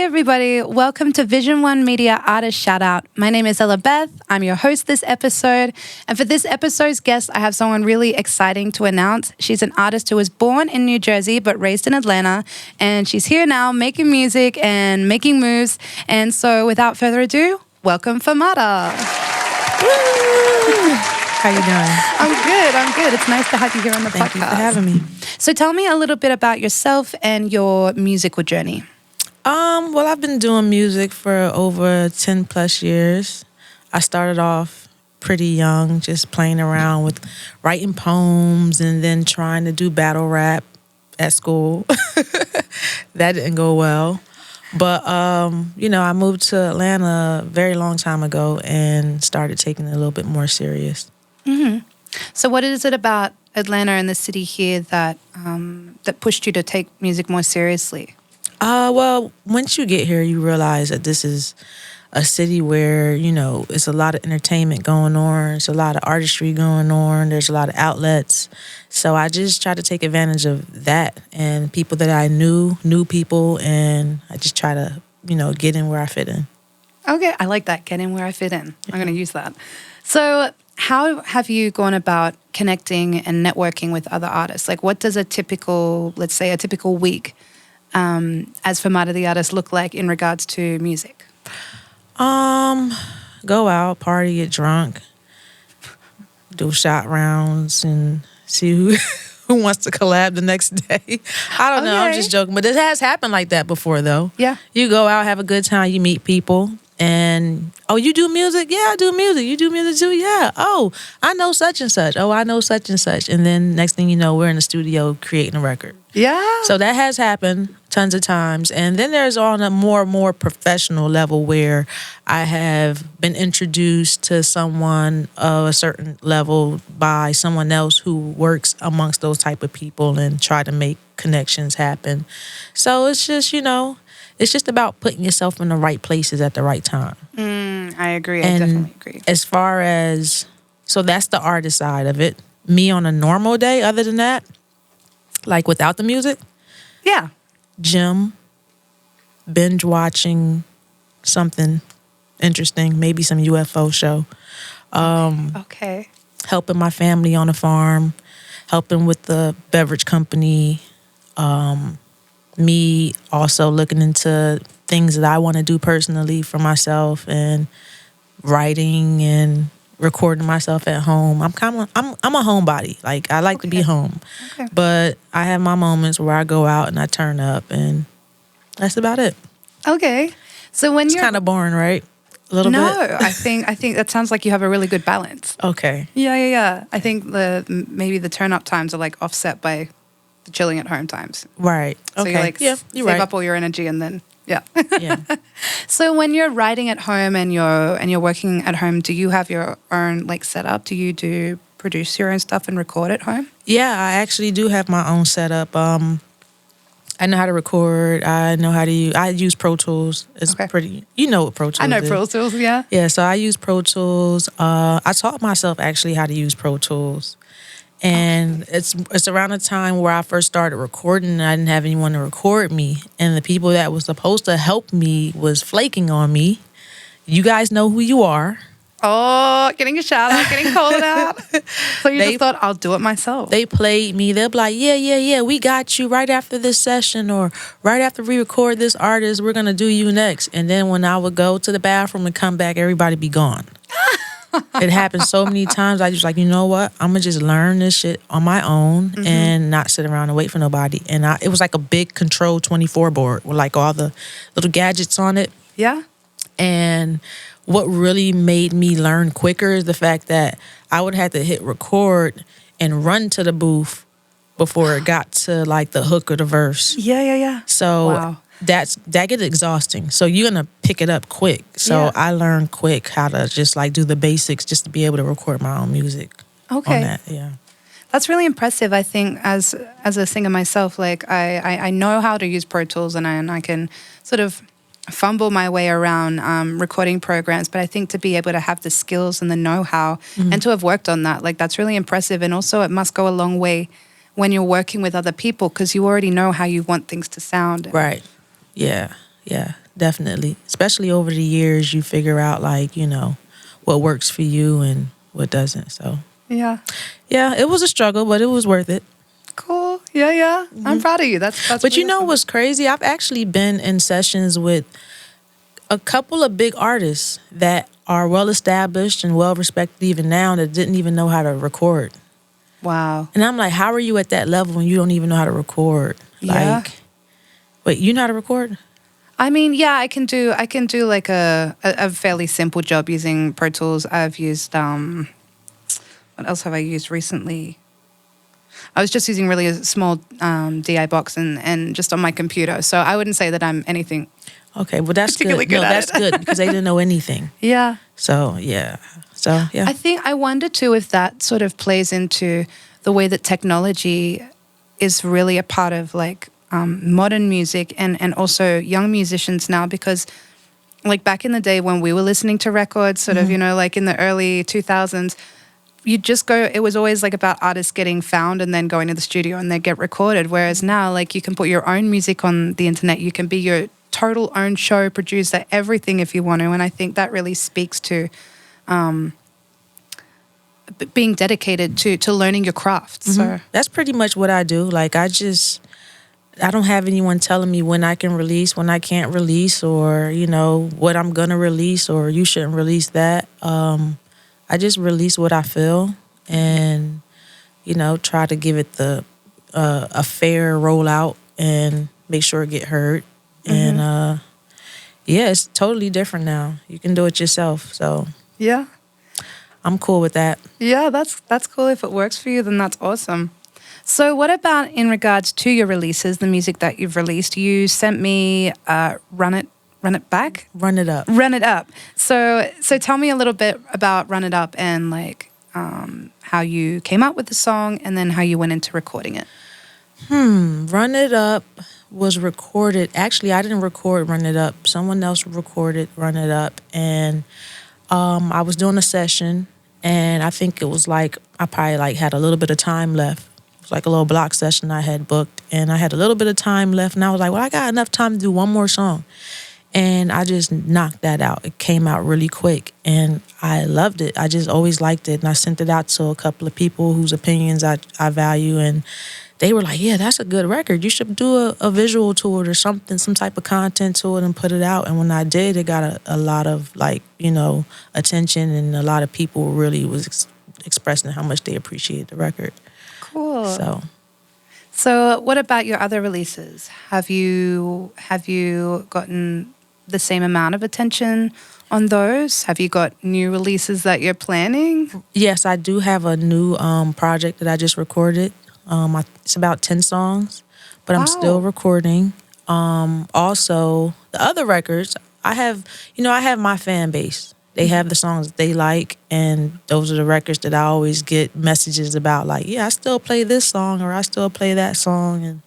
everybody. Welcome to Vision One Media Artist Shoutout. My name is Ella Beth. I'm your host this episode. And for this episode's guest, I have someone really exciting to announce. She's an artist who was born in New Jersey but raised in Atlanta. And she's here now making music and making moves. And so without further ado, welcome FAMATTA. How you doing? I'm good. It's nice to have you here on the podcast. Thank you for having me. So tell me a little bit about yourself and your musical journey. Well, I've been doing music for over 10 plus years. I started off pretty young, just playing around with writing poems and then trying to do battle rap at school. That didn't go well. But, I moved to Atlanta a very long time ago and started taking it a little bit more serious. Mm-hmm. So what is it about Atlanta and the city here that pushed you to take music more seriously? Well, once you get here, you realize that this is a city where, it's a lot of entertainment going on. There's a lot of artistry going on. There's a lot of outlets. So I just try to take advantage of that and people that I knew people, and I just try to, get in where I fit in. Okay, I like that. Get in where I fit in. I'm going to use that. So how have you gone about connecting and networking with other artists? Like, what does a typical week as FAMATTA the artist look like in regards to music? Go out, party, get drunk, do shot rounds, and see who wants to collab the next day. I don't know, I'm just joking. But it has happened like that before, though. Yeah. You go out, have a good time, you meet people. And, you do music? Yeah, I do music. You do music too? Yeah. Oh, I know such and such. Oh, I know such and such. And then next thing you know, we're in the studio creating a record. Yeah. So that has happened tons of times. And then there's on a more professional level where I have been introduced to someone of a certain level by someone else who works amongst those type of people and try to make connections happen. So it's just, it's just about putting yourself in the right places at the right time. I agree. I definitely agree. As far as, so that's the artist side of it. Me on a normal day, other than that, like without the music? Yeah. Gym, binge watching something interesting, maybe some UFO show. Okay. Helping my family on the farm, helping with the beverage company, me also looking into things that I want to do personally for myself and writing and recording myself at home. I'm a homebody. Like, I like to be home. Okay. But I have my moments where I go out and I turn up, and that's about it. Okay. So when It's kind of boring, right? A little bit? No, I think that sounds like you have a really good balance. Okay. Yeah. I think maybe the turn up times are like offset by the chilling at home times. Right. So Okay. you like you're save right. up all your energy and then yeah. Yeah. So when you're writing at home and you're working at home, do you have your own like setup? Do you produce your own stuff and record at home? Yeah, I actually do have my own setup. I know how to record. I use Pro Tools. It's pretty, you know what Pro Tools is. I know Pro Tools, yeah. Yeah, so I use Pro Tools. I taught myself actually how to use Pro Tools. And it's around the time where I first started recording and I didn't have anyone to record me. And the people that was supposed to help me was flaking on me. You guys know who you are. Oh, getting a shout out, getting called out. So you just thought, I'll do it myself. They played me. They'll be like, yeah, we got you right after this session or right after we record this artist, we're going to do you next. And then when I would go to the bathroom and come back, everybody be gone. It happened so many times. I just like, you know what? I'm going to just learn this shit on my own and not sit around and wait for nobody. And it was like a big Control 24 board with like all the little gadgets on it. Yeah. And what really made me learn quicker is the fact that I would have to hit record and run to the booth before it got to like the hook or the verse. Yeah. So wow. that gets exhausting. So you're going to pick it up quick. So I learned quick how to just like do the basics just to be able to record my own music. Okay. On that, yeah. That's really impressive. I think as a singer myself, like I know how to use Pro Tools and I can sort of fumble my way around recording programs, but I think to be able to have the skills and the know-how and to have worked on that, like that's really impressive. And also it must go a long way when you're working with other people because you already know how you want things to sound. Right. Yeah. definitely. Especially over the years, you figure out like, what works for you and what doesn't. So Yeah. yeah, it was a struggle, but it was worth it. Cool. Yeah, yeah. I'm proud of you. That's But really you know awesome. what's crazy? I've actually been in sessions with a couple of big artists that are well established and well respected even now that didn't even know how to record. Wow. And I'm like, how are you at that level when you don't even know how to record? Yeah. Like, wait, you know how to record? I mean, yeah, I can do like a fairly simple job using Pro Tools. I've used what else have I used recently? I was just using really a small DI box and just on my computer. So I wouldn't say that I'm anything. Okay, well that's Particularly good. No, good at that's it. good because they didn't know anything. Yeah. So yeah. So yeah. I wonder too if that sort of plays into the way that technology is really a part of like modern music and also young musicians now, because like back in the day when we were listening to records, sort of, like in the early 2000s, you'd just go, it was always like about artists getting found and then going to the studio and they get recorded. Whereas now, like you can put your own music on the internet, you can be your total own show producer, everything if you want to. And I think that really speaks to being dedicated to learning your craft. So That's pretty much what I do. Like I don't have anyone telling me when I can release, when I can't release, or, what I'm going to release, or you shouldn't release that. I just release what I feel and, try to give it a fair rollout and make sure it get heard. And, yeah, it's totally different now. You can do it yourself. So yeah. I'm cool with that. Yeah, that's cool. If it works for you, then that's awesome. So what about in regards to your releases, the music that you've released? You sent me Run It Back? Run It Up. Run It Up. So tell me a little bit about Run It Up and like how you came up with the song and then how you went into recording it. Run It Up was recorded. Actually, I didn't record Run It Up. Someone else recorded Run It Up. And I was doing a session and I think it was like, I probably like had a little bit of time left. It was like a little block session I had booked and I had a little bit of time left and I was like, well, I got enough time to do one more song. And I just knocked that out. It came out really quick and I loved it. I just always liked it. And I sent it out to a couple of people whose opinions I value. And they were like, yeah, that's a good record. You should do a visual to it or something, some type of content to it and put it out. And when I did, it got a lot of like, attention and a lot of people really was expressing how much they appreciated the record. Cool. So what about your other releases? Have you gotten the same amount of attention on those? Have you got new releases that you're planning? Yes, I do have a new project that I just recorded. It's about 10 songs, but I'm still recording. Also, the other records, I have my fan base. They have the songs that they like, and those are the records that I always get messages about, like, yeah, I still play this song or I still play that song. And,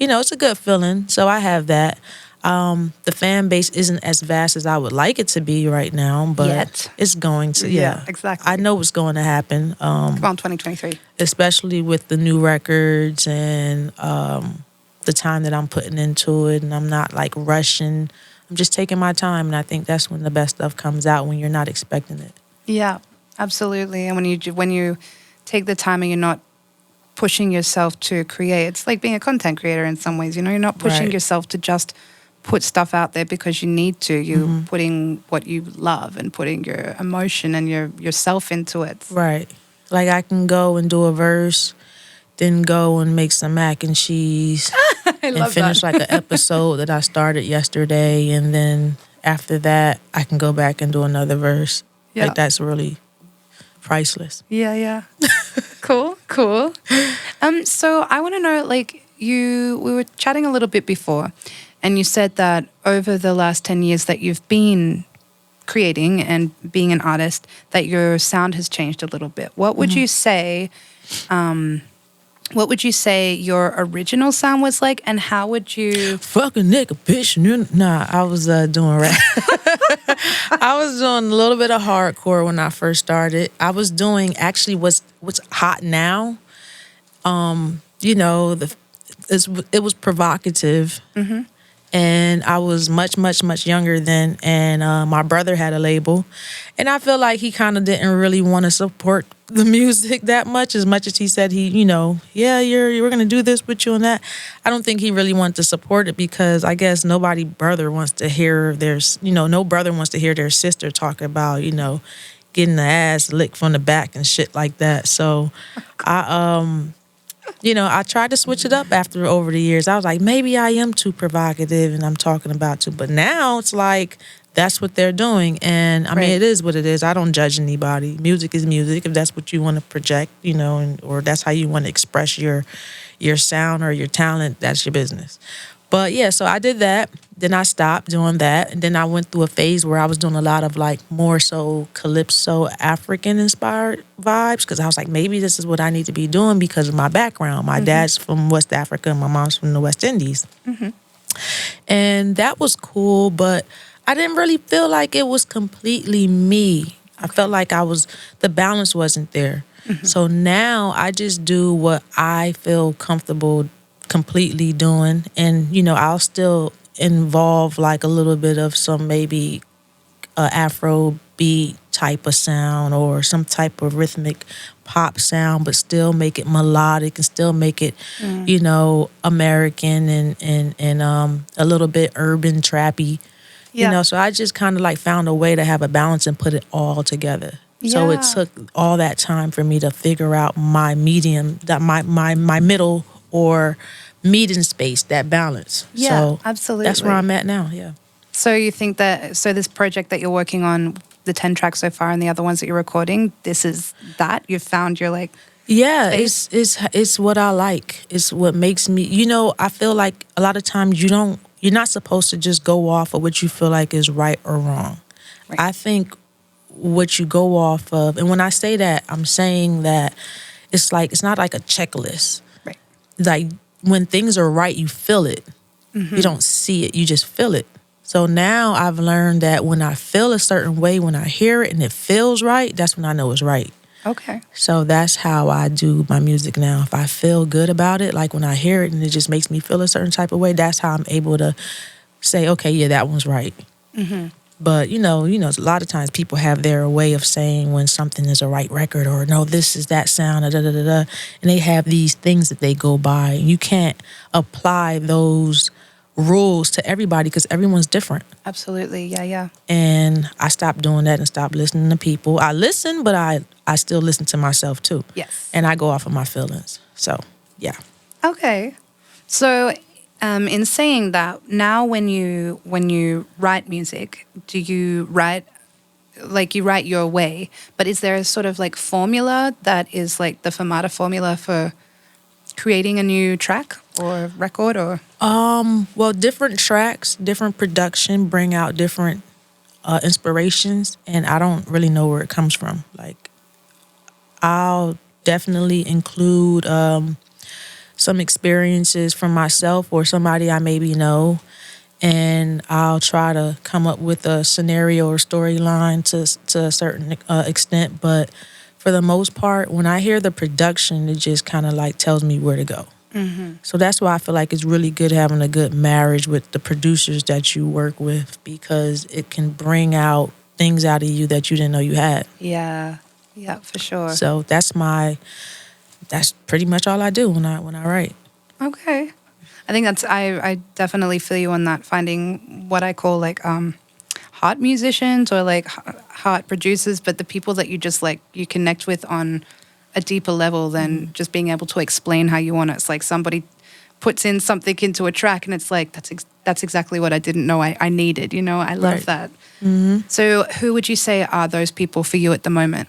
it's a good feeling. So I have that. The fan base isn't as vast as I would like it to be right now, but it's going to, Yeah, exactly. I know what's going to happen. Come on, 2023. Especially with the new records and the time that I'm putting into it, and I'm not like rushing. I'm just taking my time, and I think that's when the best stuff comes out, when you're not expecting it. Yeah, absolutely. And when you take the time and you're not pushing yourself to create, it's like being a content creator in some ways. You're not pushing yourself to just put stuff out there because you need to. You're putting what you love and putting your emotion and yourself into it. Right. Like I can go and do a verse, then go and make some mac and cheese and finish like an episode that I started yesterday. And then after that, I can go back and do another verse. Yeah. Like that's really priceless. Yeah. Cool. So I want to know, like we were chatting a little bit before, and you said that over the last 10 years that you've been creating and being an artist, that your sound has changed a little bit. What would you say? What would you say your original sound was like, and how would you? Fucking nigga, bitch. Nah, I was doing rap. I was doing a little bit of hardcore when I first started. I was doing actually what's hot now. It was provocative. And I was much, much, much younger then. And my brother had a label. And I feel like he kind of didn't really want to support the music that much as he said yeah, we're going to do this with you and that. I don't think he really wanted to support it because I guess no brother wants to hear their sister talk about, getting the ass licked from the back and shit like that. So I tried to switch it up over the years. I was like, maybe I am too provocative and I'm talking about too. But now it's like, that's what they're doing. And I mean, it is what it is. I don't judge anybody. Music is music. If that's what you want to project, or that's how you want to express your sound or your talent, that's your business. But yeah, so I did that. Then I stopped doing that. And then I went through a phase where I was doing a lot of like more so calypso African inspired vibes because I was like, maybe this is what I need to be doing because of my background. My dad's from West Africa and my mom's from the West Indies. Mm-hmm. And that was cool, but I didn't really feel like it was completely me. I felt like the balance wasn't there. Mm-hmm. So now I just do what I feel comfortable completely doing. And, I'll still involve like a little bit of some maybe Afro beat type of sound or some type of rhythmic pop sound, but still make it melodic and still make it, American and a little bit urban trappy. Yeah. So I just kind of like found a way to have a balance and put it all together. Yeah. So it took all that time for me to figure out my medium, that my middle or meeting space, that balance. Yeah, so absolutely. That's where I'm at now. Yeah. So you think so this project that you're working on, the 10 tracks so far and the other ones that you're recording, this is that you've found your like. Yeah, it's what I like. It's what makes me. I feel like a lot of times you're not supposed to just go off of what you feel like is right or wrong. Right. I think what you go off of, and when I say that, I'm saying that it's not like a checklist. Right. Like when things are right, you feel it. Mm-hmm. You don't see it, you just feel it. So now I've learned that when I feel a certain way, when I hear it and it feels right, that's when I know it's right. Okay. So that's how I do my music now. If I feel good about it, like when I hear it and it just makes me feel a certain type of way, that's how I'm able to say, okay, yeah, that one's right. Mm-hmm. But, a lot of times people have their way of saying when something is a right record or no, this is that sound, and they have these things that they go by. You can't apply those rules to everybody because everyone's different. Absolutely. Yeah. And I stopped doing that and stopped listening to people. I listen, but I still listen to myself too. Yes. And I go off of my feelings. So, yeah. Okay. So, in saying that, now when you write music, do you write your way? But is there a sort of like formula that is like the FAMATTA formula for creating a new track or record or? Well, different tracks, different production bring out different inspirations, and I don't really know where it comes from. Like, I'll definitely include some experiences from myself or somebody I maybe know, and I'll try to come up with a scenario or storyline to a certain extent. But for the most part, when I hear the production, it just kind of like tells me where to go. Mm-hmm. So that's why I feel like it's really good having a good marriage with the producers that you work with because it can bring out things out of you that you didn't know you had. Yeah, for sure. So that's pretty much all I do when I write. Okay. I think I definitely feel you on that, finding what I call like heart musicians or like heart producers, but the people that you just like, you connect with on a deeper level than just being able to explain how you want it. It's like somebody puts in something into a track and it's like, that's exactly what I didn't know I needed, I love that. Mm-hmm. So who would you say are those people for you at the moment?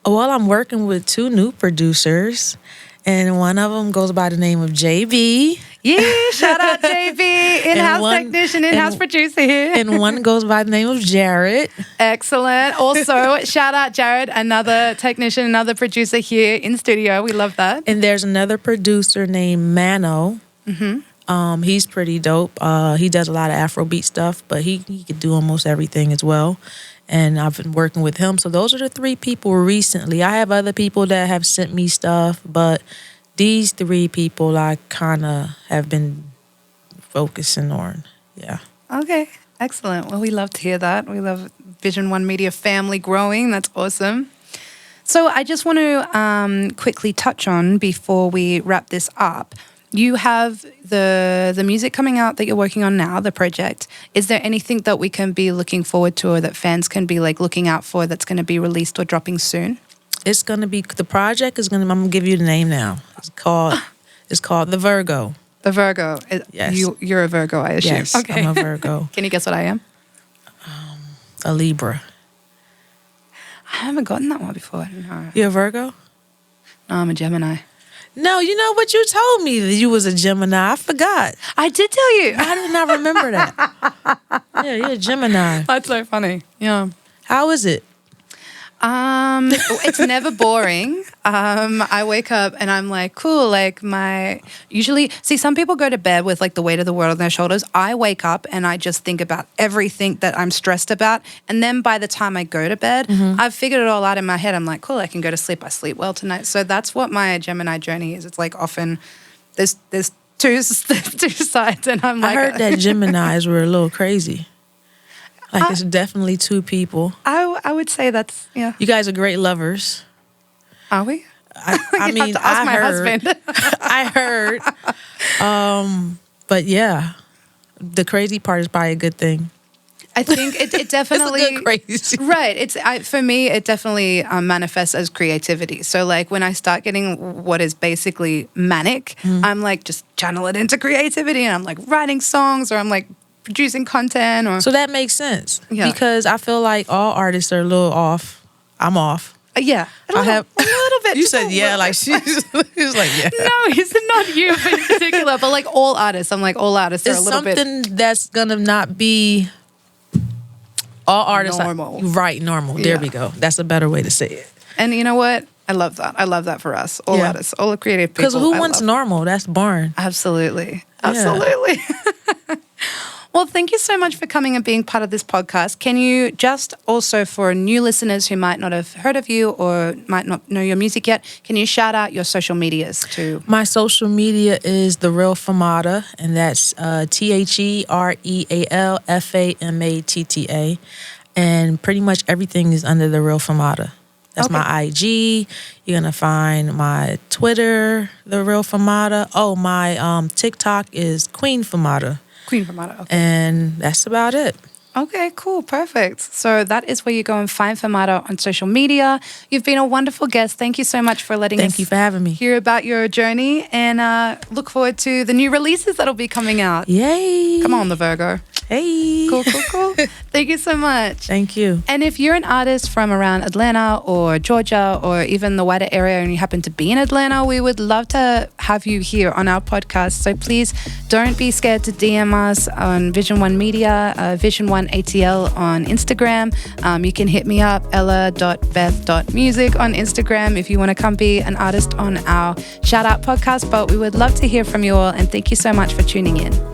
Well, I'm working with 2 new producers, and one of them goes by the name of JB. Yeah, shout out JB, in-house technician, in-house producer here. And one goes by the name of Jared. Excellent. Also, shout out Jared, another technician, another producer here in studio. We love that. And there's another producer named Mano. Mm-hmm. He's pretty dope. He does a lot of Afrobeat stuff, but he could do almost everything as well. And I've been working with him. So those are the 3 people recently. I have other people that have sent me stuff, but these 3 people I kind of have been focusing on. Yeah. Okay, excellent. Well, we love to hear that. We love Vision One Media family growing. That's awesome. So I just want to quickly touch on before we wrap this up. You have the music coming out that you're working on now, the project. Is there anything that we can be looking forward to or that fans can be like looking out for that's going to be released or dropping soon? It's going to be, the project is going to, I'm going to give you the name now. It's called The Virgo. The Virgo. Yes. You're a Virgo, I assume. Yes, okay. I'm a Virgo. Can you guess what I am? A Libra. I haven't gotten that one before. No. You're a Virgo? No, I'm a Gemini. No, you know what? You told me that you was a Gemini. I forgot. I did tell you. I did not remember that. Yeah, you're a Gemini. That's so funny. Yeah. How is it? It's never boring. I wake up and I'm like, cool. Like usually, some people go to bed with like the weight of the world on their shoulders. I wake up and I just think about everything that I'm stressed about. And then by the time I go to bed, I've figured it all out in my head. I'm like, cool, I can go to sleep. I sleep well tonight. So that's what my Gemini journey is. It's like often there's two sides and I'm like. I heard that Geminis were a little crazy. Like it's definitely two people. I would say that's, yeah. You guys are great lovers. Are we? I mean, ask my husband. I heard. But yeah, the crazy part is probably a good thing. I think it definitely it's a good crazy. Right. For me, it definitely manifests as creativity. So like when I start getting what is basically manic, I'm like just channel it into creativity, and I'm like writing songs, or I'm like producing content, or so that makes sense. Yeah. Because I feel like all artists are a little off. I'm off. Yeah, a little bit. You said yeah, like she's like yeah. No, it's not you in particular, but like all artists. I'm like all artists are a little bit. It's something that's gonna not be all artists normal. Right, normal. There we go. That's a better way to say it. And you know what? I love that. I love that for us, all artists, all the creative people. Because who wants normal? That's boring. Absolutely. Yeah. Absolutely. Well, thank you so much for coming and being part of this podcast. Can you just also, for new listeners who might not have heard of you or might not know your music yet, can you shout out your social medias too? My social media is The Real FAMATTA, and that's TheRealFAMATTA. And pretty much everything is under The Real FAMATTA. That's my IG. You're going to find my Twitter, The Real FAMATTA. Oh, my TikTok is Queen FAMATTA. Queen FAMATTA. Okay. And that's about it. Okay, cool. Perfect. So that is where you go and find FAMATTA on social media. You've been a wonderful guest. Thank you so much for letting us. Thank you for having me. Hear about your journey, and look forward to the new releases that'll be coming out. Yay. Come on, the Virgo. Hey. Cool. Thank you so much. Thank you. And if you're an artist from around Atlanta or Georgia or even the wider area and you happen to be in Atlanta, we would love to have you here on our podcast. So please don't be scared to DM us on Vision One Media, Vision One ATL on Instagram. You can hit me up, ella.beth.music on Instagram if you want to come be an artist on our Shoutout podcast. But we would love to hear from you all, and thank you so much for tuning in.